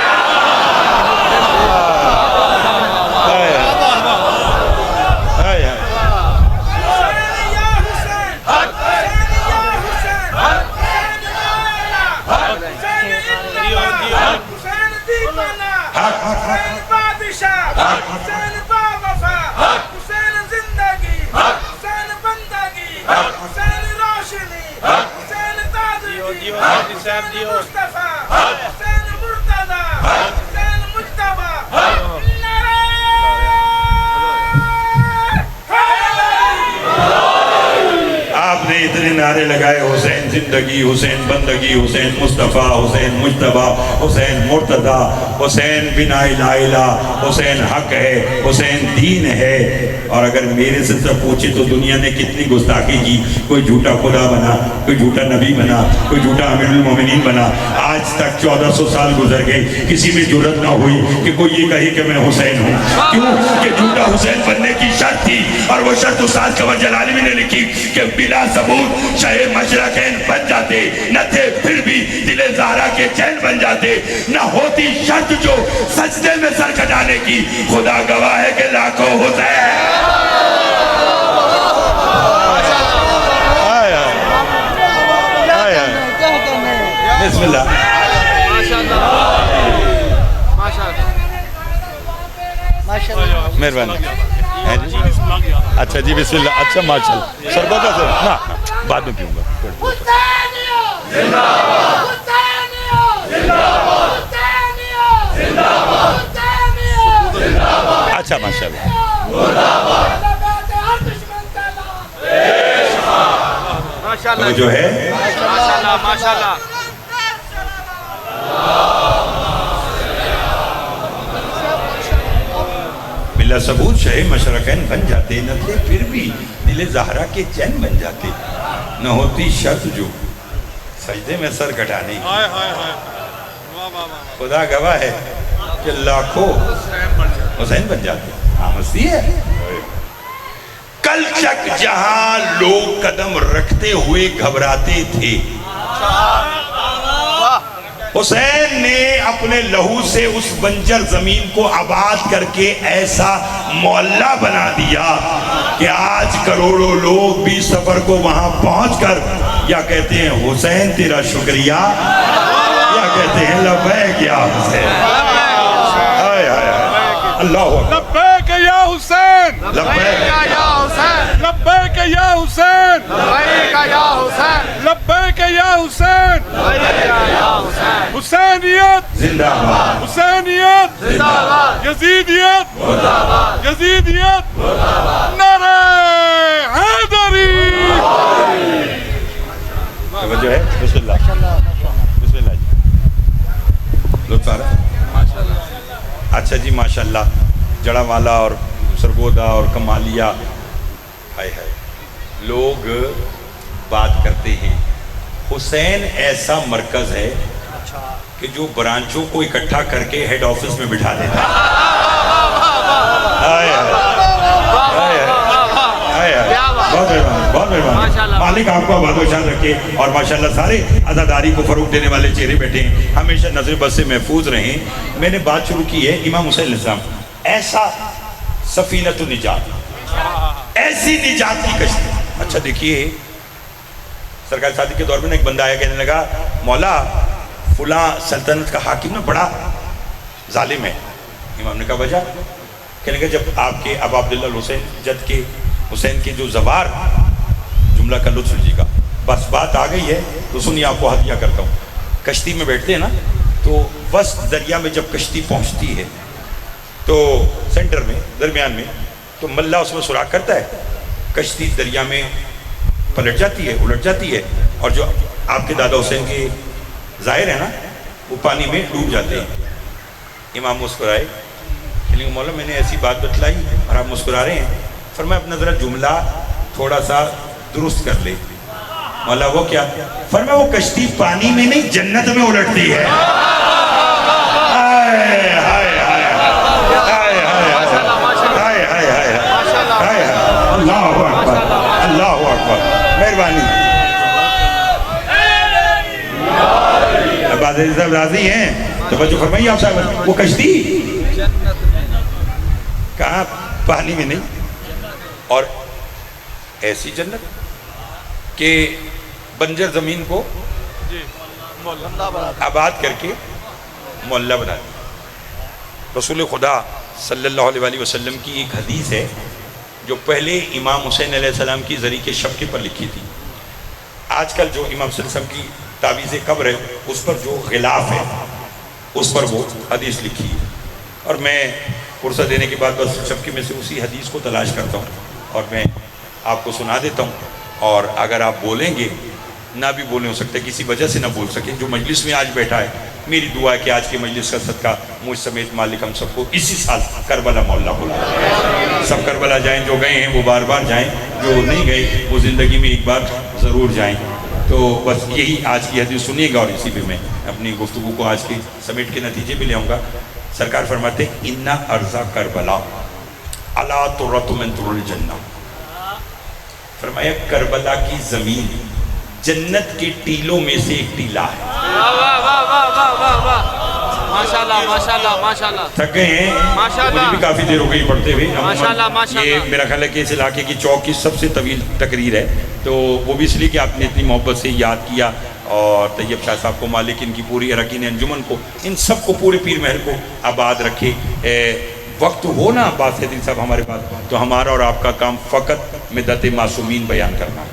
حسین بادشاہ، حسین باوفا، حسین زندگی، حسین بندگی، حسین روشنی، حسین تازگی، حسین مصطفیٰ، حسین مرتضی، حسین مجتبی، آپ نے اتنے نعرے لگائے، حسین زندگی، حسین بندگی، حسین مصطفیٰ، حسین مجتبی، حسین مرتضی، حسین بنا الہ الہ، حسین حق ہے، حسین دین ہے۔ اور اگر میرے سے سب پوچھے تو دنیا نے کتنی گستاخی کی، کوئی جھوٹا خدا بنا، کوئی جھوٹا نبی بنا، کوئی جھوٹا امیر المومنین بنا۔ آج تک 1400 سال گزر گئے، کسی میں جرت نہ ہوئی کہ کوئی یہ کہے کہ میں حسین ہوں۔ کیوں کہ جھوٹا حسین بننے کی شرط تھی، اور وہ شرط استاد قمر جلالی نے لکھی کہ بلا ثبوت شاہ مشرقین بن جاتے، نہ تھے پھر بھی دل زہرا کے چین بن جاتے، نہ ہوتی شرط جو سجدے میں سر کٹانے کی، خدا گواہ ہے کہ لاکھوں حسین۔ بسم اللہ، مہربانی۔ اچھا جی بسم اللہ، اچھا ماشاءاللہ شربت ہے نا، بعد میں پیوں گا۔ اچھا ماشاءاللہ، تو جو ہے ماشاءاللہ ماشاءاللہ بلا ثبوت شاہ مشرقین بن جاتے، نہ تھے پھر بھی دل زہرا کے چین بن جاتے، نہ ہوتی شرط جو سجدے میں سر کٹانے کی، خدا گواہ ہے کہ لاکھوں حسین بن جاتے۔ ہاں مسیح ہے۔ کل تک جہاں لوگ قدم رکھتے ہوئے گھبراتے تھے، حسین نے اپنے لہو سے اس بنجر زمین کو آباد کر کے ایسا محلہ بنا دیا کہ آج کروڑوں لوگ بھی سفر کو وہاں پہنچ کر یا کہتے ہیں حسین تیرا شکریہ، یا کہتے ہیں لبیک یا حسین۔ اللہ اکبر، لبیک یا حسین، لبیک یا حسین، لبیک یا حسین، لبیک یا حسین، لبیک یا حسین، حسینیت زندہ باد، حسینیت زندہ باد، یزیدیت مردہ باد، یزیدیت مردہ باد، نعرہ حیدری۔ توجہ ہے، بسم اللہ، بسم اللہ جی، لطف آ رہا ہے۔ اچھا جی ماشاءاللہ، جڑا والا اور سرگودا اور کمالیہ، ہائے ہائے، لوگ بات کرتے ہیں حسین ایسا مرکز ہے کہ جو برانچوں کو اکٹھا کر کے ہیڈ آفس میں بٹھا دیتا ہے۔ بہت مہربانی، مالک آپ کو آباد و شان رکھے، اور ماشاءاللہ سارے عزاداری کو فروغ دینے والے چہرے بیٹھے ہیں، ہمیشہ نظر بس سے محفوظ رہیں۔ میں نے بات شروع کی ہے امام حسین علیہ السلام، ایسا سفینۃ النجات، ایسی نجات کی کشتی۔ اچھا دیکھیے، سرکار صادق کے دور میں ایک بندہ آیا، کہنے لگا مولا فلاں سلطنت کا حاکم نا بڑا ظالم ہے۔ امام نے کہا وجہ؟ کہنے لگا جب آپ کے ابا عبداللہ الحسین جد کے حسین کے جو زوار، جملہ کا لطف لیجیے گا، بس بات آ گئی ہے تو سنیے آپ کو ہدیہ کرتا ہوں۔ کشتی میں بیٹھتے ہیں نا، تو وسط دریا میں جب کشتی پہنچتی ہے تو سینٹر میں درمیان میں تو ملہ اس میں سراغ کرتا ہے، کشتی دریا میں پلٹ جاتی ہے، الٹ جاتی ہے، اور جو آپ کے دادا حسین کے ظاہر ہے نا وہ پانی میں ڈوب جاتے ہیں۔ امام مسکرائے، کہ مولا میں نے ایسی بات بتلائی اور آپ مسکرا رہے ہیں۔ فرمایا اپنا ذرا جملہ تھوڑا سا درست کر لے۔ مولا وہ کیا؟ فرمایا وہ کشتی پانی میں نہیں جنت میں الٹتی ہے۔ اللہ اکبر، اللہ اکبر، مہربانی۔ اب عزیز صاحب راضی ہیں تو بچوں فرمائیے آپ صاحب، وہ کشتی کہاں پانی میں نہیں، اور ایسی جنت کہ بنجر زمین کو آباد کر کے محلہ بنا دیا۔ رسول خدا صلی اللہ علیہ وسلم کی ایک حدیث ہے جو پہلے امام حسین علیہ السلام کی زری کے شبکے پر لکھی تھی. آج کل جو امام صلی اللہ علیہ وسلم کی تعویذ قبر ہے اس پر جو غلاف ہے اس پر وہ حدیث لکھی ہے. اور میں فرصت دینے کے بعد بس شبکے میں سے اسی حدیث کو تلاش کرتا ہوں اور میں آپ کو سنا دیتا ہوں. اور اگر آپ بولیں گے نہ بھی بولیں، ہو سکتا ہے کسی وجہ سے نہ بول سکیں. جو مجلس میں آج بیٹھا ہے میری دعا ہے کہ آج کے مجلس کا صدقہ مجھ سمیت مالک ہم سب کو اسی سال کربلا مولا بلا. سب کربلا جائیں، جو گئے ہیں وہ بار بار جائیں، جو نہیں گئے وہ زندگی میں ایک بار ضرور جائیں. تو بس یہی آج کی حدیث سنیے گا اور اسی پہ میں اپنی گفتگو کو آج کے سمیٹ کے نتیجے بھی لے آؤں گا. سرکار فرماتے ہیں اِنَّا أَرْضَ کربلا عَلَىٰ تُرَّةٌ مِّن تُرُّ الْجَنَّةِ. فرمایا کربلا کی زمین جنت کے ٹیلوں میں سے ایک ٹیلا ہے. تھک گئے ہیں، مجھے بھی کافی دیر ہو گئی پڑھتے ہوئے. یہ میرا خیال ہے کہ اس علاقے کی چوک کی سب سے طویل تقریر ہے، تو وہ بھی اس لیے کہ آپ نے اتنی محبت سے یاد کیا. اور طیب شاہ صاحب کو، مالک ان کی پوری اراکین انجمن کو، ان سب کو، پورے پیر محل کو آباد رکھے. وقت ہو نا عباس الدین صاحب ہمارے پاس، تو ہمارا اور آپ کا کام فقط مدت معصومین بیان کرنا ہے.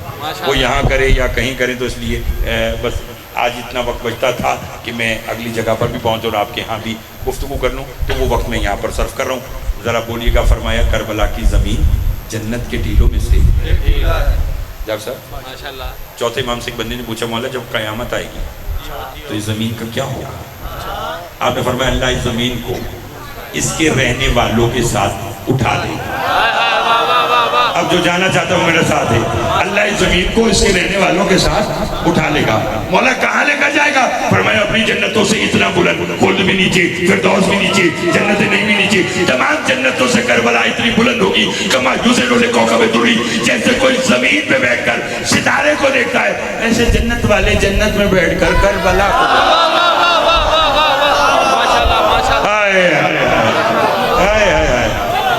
وہ یہاں کرے یا کہیں کریں، تو اس لیے بس آج اتنا وقت بچتا تھا کہ میں اگلی جگہ پر بھی پہنچوں اور آپ کے ہاں بھی گفتگو کر لوں، تو وہ وقت میں یہاں پر صرف کر رہا ہوں. ذرا بولیے گا. فرمایا کربلا کی زمین جنت کے ٹیلوں میں سے. جاب صاحب ماشاءاللہ. چوتھے امام سے ایک بندے نے پوچھا مولا جب قیامت آئے گی تو اس زمین کا کیا ہوگا؟ آپ نے فرمایا اللہ اس زمین کو اس کے رہنے والوں کے ساتھ اٹھا دے. اب جو جانا چاہتا ہوں میرے ساتھ ہے. اللہ اس زمین کو اس کے رہنے والوں کے ساتھ اٹھا لے گا. مولا کہاں لے کر جائے گا؟ فرمایا اپنی جنتوں سے اتنا بلند، خلد بھی نیچے، فردوس بھی نیچے، جنت نہیں بھی نیچے، تمام جنتوں سے کربلا اتنی بلند ہوگی کما یوزنو لکوکب دری. جیسے کوئی زمین پہ بیٹھ کر ستارے کو دیکھتا ہے، ایسے جنت والے جنت میں بیٹھ کر کربلا کو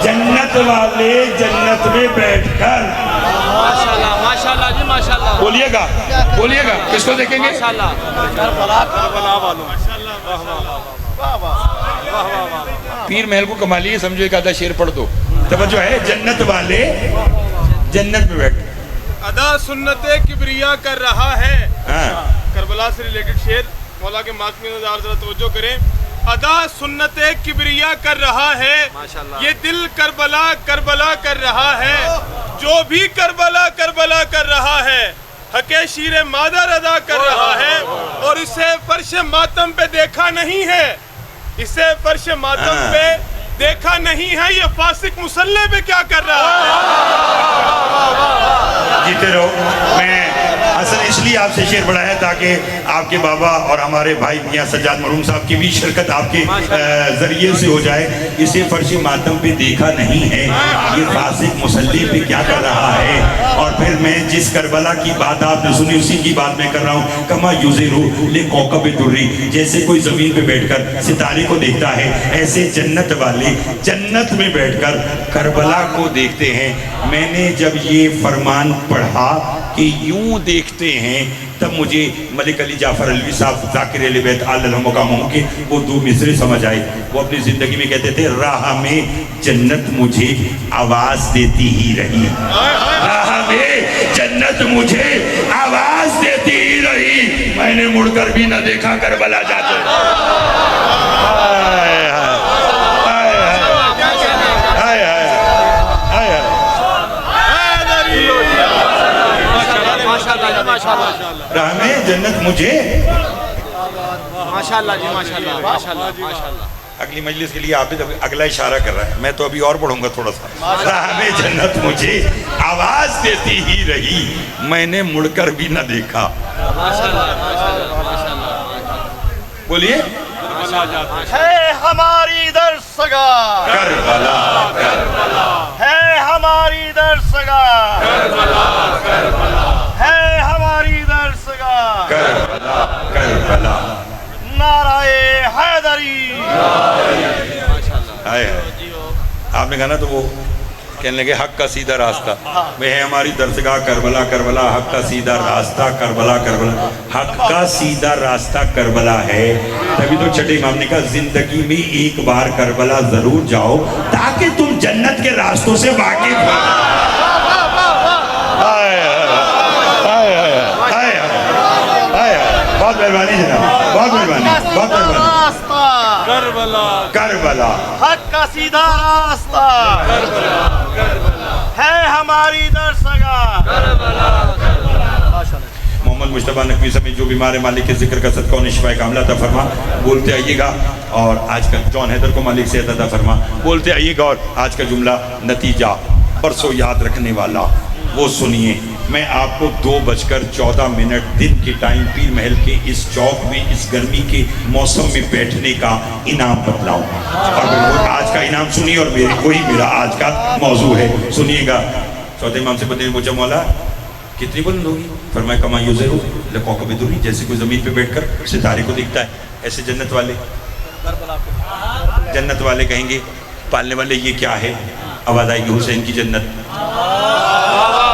جنت والے جنت میں بیٹھ کر ماشاءاللہ جی ماشاءاللہ. بولیے گا، بولیے گا. کس کو دیکھیں گے؟ پیر محل کو کمالیے سمجھو ایک آدھا شعر پڑھ دو. توجہ ہے. جنت والے جنت میں بیٹھ. ادا سنت کبریا کر رہا ہے. کربلا سے ریلیٹڈ شعر مولا کے ماتمی نظار ذرا توجہ کریں. ادا سنت کبریا کر رہا ہے، یہ دل کربلا کربلا کر رہا ہے. جو بھی کربلا کربلا کر رہا ہے، حق شیر مادر ادا کر رہا ہے. اور اسے فرش ماتم پہ دیکھا نہیں ہے، اسے فرش ماتم پہ دیکھا نہیں ہے. یہ فاسق مسلح پہ کیا کر رہا ہے؟ جیتے رہو. میں اصل اس لیے آپ سے شعر پڑھایا تاکہ آپ کے بابا اور ہمارے بھائی میاں سجاد مرحوم صاحب کی بھی شرکت آپ کے ذریعے سے ہو جائے. اسے فرش ماتم پہ دیکھا نہیں ہے، یہ فاسق مسلح پہ کیا کر رہا ہے. اور پھر میں جس کربلا کی بات آپ نے سنی اسی کی بات میں کر رہا ہوں. کما یوزرو لکوکب دری. جیسے کوئی زمین پہ بیٹھ کر ستارے کو دیکھتا ہے، ایسے جنت والے جنت میں بیٹھ کر کربلا کو دیکھتے ہیں. میں نے جب یہ فرمان پڑھا کہ یوں دیکھتے ہیں، تب مجھے ملک علی جعفر علوی صاحب ذاکر اہل بیت اعلی مقاموں کے وہ دو مصرے سمجھ آئے. وہ اپنی زندگی میں کہتے تھے راہ میں جنت مجھے آواز دیتی ہی رہی، راہ میں جنت مجھے آواز دیتی ہی رہی. میں نے مڑ کر بھی نہ دیکھا کربلا جاتے. راہ میں جنت مجھے ماشاءاللہ جی ماشاءاللہ ماشاءاللہ ماشاءاللہ. اگلی مجلس کے لیے آپ اگلا اشارہ کر رہا ہے، میں تو ابھی اور پڑھوں گا تھوڑا سا. راہ میں جنت مجھے آواز دیتی ہی رہی، میں نے مڑ کر بھی نہ دیکھا. بولیے. ہے ہماری درسگاہ کربلا کربلا، ہے ہماری درسگاہ کربلا کربلا، ہے ہماری درسگاہ کربلا کربلا. نعرہ حیدری. آپ نے کہا نا تو وہ کہنے لگے حق کا سیدھا راستہ. وہ ہے ہماری درسگاہ کربلا. کربلا حق کا سیدھا راستہ. کربلا کربلا حق کا سیدھا راستہ کربلا ہے. تبھی تو چھٹے امام نے کہا زندگی میں ایک بار کربلا ضرور جاؤ تاکہ تم جنت کے راستوں سے واقف ہو. بہت مہربانی جناب, بہت مہربانی, بہت مہربانی. کربلا کربلا حق کا سیدھا راستہ ہے ہماری درسگاہ. محمد مصطفیٰ نقوی سمیت جو بیمار مالک کے ذکر کا صدقہ انہیں شفا کاملہ عطا فرما. بولتے آئیے گا. اور آج کا جان حیدر کو مالک صحت عطا فرما. بولتے آئیے گا. اور آج کا جملہ نتیجہ پرسوں یاد رکھنے والا وہ سنیے. میں آپ کو 2:14 دن کے ٹائم پیر محل کے اس چوک میں اس گرمی کے موسم میں بیٹھنے کا انعام بتلاؤں. اور آج کا انعام سنیے اور وہی میرا آج کا موضوع ہے. سنیے گا. چوتھے امام سے بندے نے پوچھا مولا کتنی بلند ہوگی؟ فرمایا کما یوزرو لکوکب دوری, جیسے کوئی زمین پہ بیٹھ کر ستارے کو دیکھتا ہے ایسے جنت والے کہیں گے پالنے والے یہ کیا ہے؟ آواز آئے گی حسین کی جنت.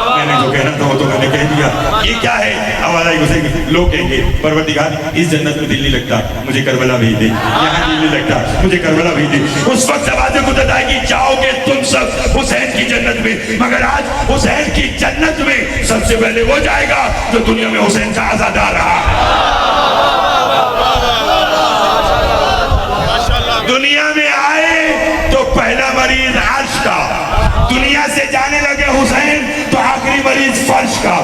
میں نے جو کہنا تھا وہ تو میں نے کہہ دیا. یہ کیا ہے؟ آواز آئی حسین کی. لوگ کہیں گے پروردگار اس جنت میں دل نہیں لگتا مجھے کربلا بھیج دے, یہاں دل نہیں لگتا مجھے کربلا بھیج دے. اس وقت آواز قدرت آئے گی جاؤ گے تم سب حسین کی جنت میں. مگر آج حسین کی جنت میں سب سے پہلے وہ جائے گا جو دنیا میں حسین کا عزادار رہا. دنیا میں آئے تو پہلا مریض عرش کا, دنیا سے جانے لگے حسین تو آخری مریض فرش کا.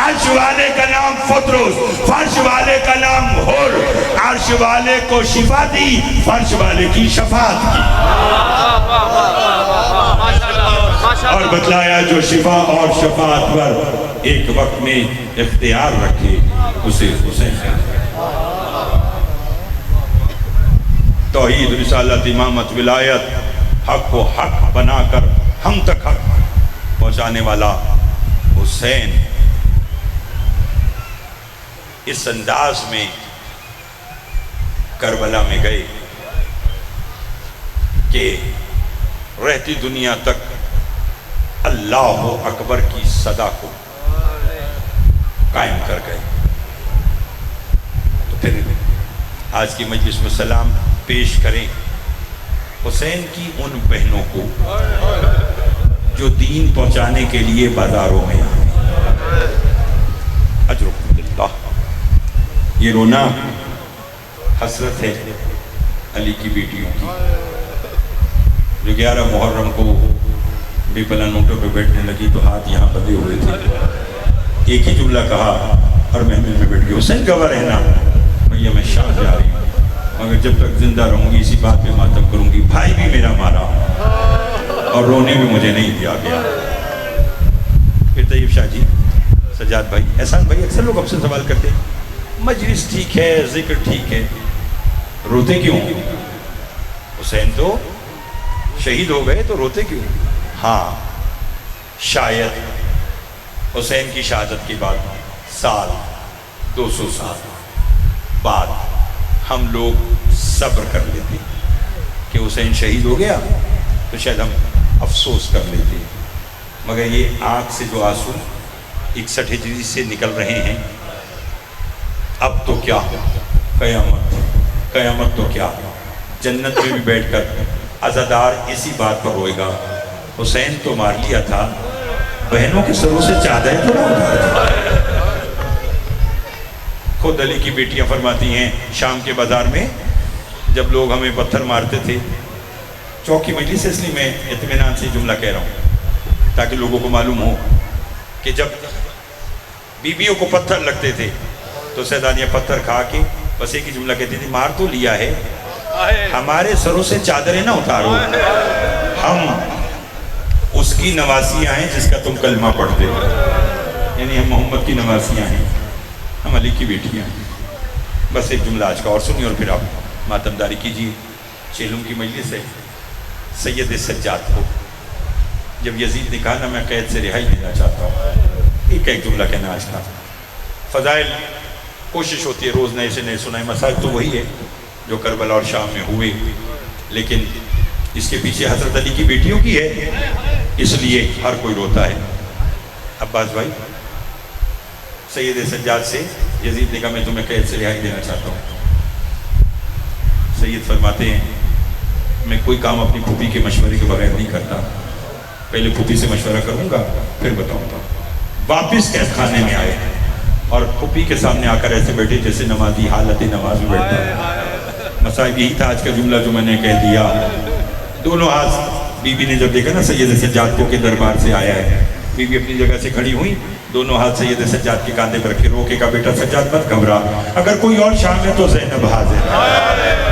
عرش والے کا نام فطرس, فرش والے کا نام حر. عرش والے کو شفا دی, فرش والے کی شفاعت کی. اور بتلایا جو شفا اور شفاعت پر ایک وقت میں اختیار رکھے اسے حسین ہے. توحید, رسالت, امامت, ولایت حق کو حق بنا کر ہم تک حق پہنچانے والا حسین اس انداز میں کربلا میں گئے کہ رہتی دنیا تک اللہ اکبر کی صدا کو قائم کر گئے. تو پھر آج کی مجلس میں سلام پیش کریں حسین کی ان بہنوں کو جو دین پہنچانے کے لیے بازاروں میں آئے. اجرکم اللہ. یہ رونا حسرت ہے علی کی بیٹیوں کی جو 11 محرم کو بے پلا نوٹوں پہ بیٹھنے لگی تو ہاتھ یہاں بندھے ہوئے تھے. ایک ہی جملہ کہا اور محمل میں بیٹھ گئی حسین گواہ رہنا بھیا میں شام جا رہی ہوں مگر جب تک زندہ رہوں گی اسی بات پہ ماتم کروں گی. بھائی بھی میرا مارا اور رونے بھی مجھے نہیں دیا گیا. پھر طیب شاہ جی, سجاد بھائی, احسان بھائی, اکثر لوگ اب سے سوال کرتے ہیں مجلس ٹھیک ہے, ذکر ٹھیک ہے, روتے کیوں؟ حسین تو شہید ہو گئے تو روتے کیوں؟ ہاں شاید حسین کی شہادت کے بعد 200 سال بعد ہم لوگ صبر کر لیتے کہ حسین شہید ہو گیا تو شاید ہم افسوس کر لیتے. مگر یہ آنکھ سے جو آنسو 61 ہجری سے نکل رہے ہیں اب تو کیا قیامت تو کیا جنت میں بھی بیٹھ کر عزادار اسی بات پر روئے گا حسین تو مار لیا تھا, بہنوں کے سروں سے چادر تو نہ اٹھا تھا. خود علی کی بیٹیاں فرماتی ہیں شام کے بازار میں جب لوگ ہمیں پتھر مارتے تھے, چوکی مجلس اس لیے میں اطمینان سے جملہ کہہ رہا ہوں تاکہ لوگوں کو معلوم ہو کہ جب بیویوں کو پتھر لگتے تھے تو سیدانیہ پتھر کھا کے بس ایک ہی جملہ کہتی تھی مار تو لیا ہے ہمارے سروں سے چادریں نہ اتارو, ہم اس کی نواسیاں ہیں جس کا تم کلمہ پڑھتے ہو. یعنی ہم محمد کی نواسیاں ہیں, ہم علی کی بیٹیاں ہیں. بس ایک جملہ آج کا اور سنیے اور پھر آپ ماتمداری کیجیے. چیلوں کی مجلس ہے. سید سجاد کو جب یزید نے کہا نا میں قید سے رہائی لینا چاہتا ہوں, ایک جملہ کہنا آج کا. فضائل کوشش ہوتی ہے روز نئے سے نئے سنائے. مسائل تو وہی ہے جو کربلا اور شام میں ہوئے, لیکن اس کے پیچھے حضرت علی کی بیٹیوں کی ہے. اس لیے ہر کوئی روتا ہے. عباس بھائی سید سجاد سے یزید نے کہا میں تمہیں قید سے رہائی دینا چاہتا ہوں. سید فرماتے ہیں میں کوئی کام اپنی پھوپھی کے مشورے کے بغیر نہیں کرتا, پہلے پھوپھی سے مشورہ کروں گا پھر بتاؤں گا. واپس قید خانے میں آئے اور پھوپھی کے سامنے آ کر ایسے بیٹھے جیسے نمازی حالت نماز میں بیٹھتا ہے. مصائب یہی تھا آج کا جملہ جو میں نے کہہ دیا. دونوں ہاتھ بی بی نے جب دیکھا نا سید سجاد کو کہ دربار سے آیا ہے, بی بی اپنی جگہ سے کھڑی ہوئی, دونوں ہاتھ سید سجاد کے کاندھے پر رکھے, رو کے کہا بیٹا سجاد مت گھبرا, اگر کوئی اور شام ہے تو زینب حاضر ہے,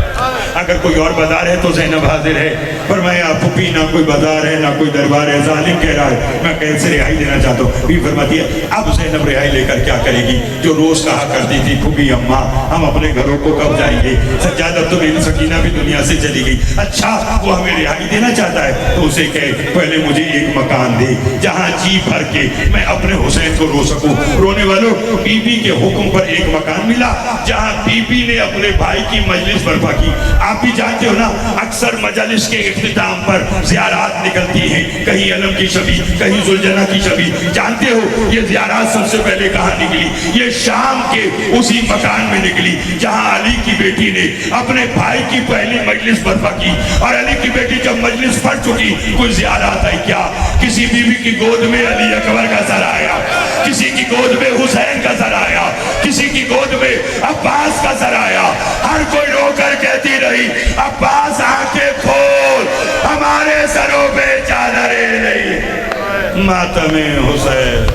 اگر کوئی اور بازار ہے تو زینب حاضر ہے. فرمایا پھوپھی نہ کوئی بازار ہے نہ کوئی دربار ہے, ظالم کہہ رہا ہے میں قید سے رہائی دینا چاہتا ہوں. بی فرماتی ہے اب زینب رہائی لے کر کیا کرے گی, جو روز کہا کرتی تھی پھوپھی اماں ہم اپنے گھروں کو کب جائیں گے, سجاد اب تو میری سکینہ بھی دنیا سے چلی گئی, اچھا وہ ہمیں رہائی دینا چاہتا ہے تو اسے کہے پہلے مجھے ایک مکان دے جہاں جی بھر کے میں اپنے حسین کو رو سکوں. رونے والوں بی بی کے حکم پر ایک مکان ملا جہاں بی بی نے اپنے بھائی کی مجلس برپا کی. آپ بھی جانتے ہو نا اکثر مجلس کے اختتام پر زیارات نکلتی ہیں, کہیں علم کی شبی کہیں ذوالجنہ کی شبی. جانتے ہو یہ زیارات سب سے پہلے کہاں نکلی, یہ شام کے اسی مکان میں نکلی جہاں علی کی بیٹی نے اپنے بھائی کی پہلی مجلس برپا کی. اور علی کی بیٹی جب مجلس پڑھ چکی کوئی زیارات آئی کیا, کسی بیوی کی گود میں علی اکبر کا سر آیا, کسی کی گود میں حسین کا سر آیا, کسی کی گود میں عباس کا سر آیا. ہر کوئی رو کر کہتی رہی عباس آنکھیں کھول ہمارے سروں پہ چادریں نہیں. ماتم حسین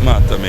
ماتم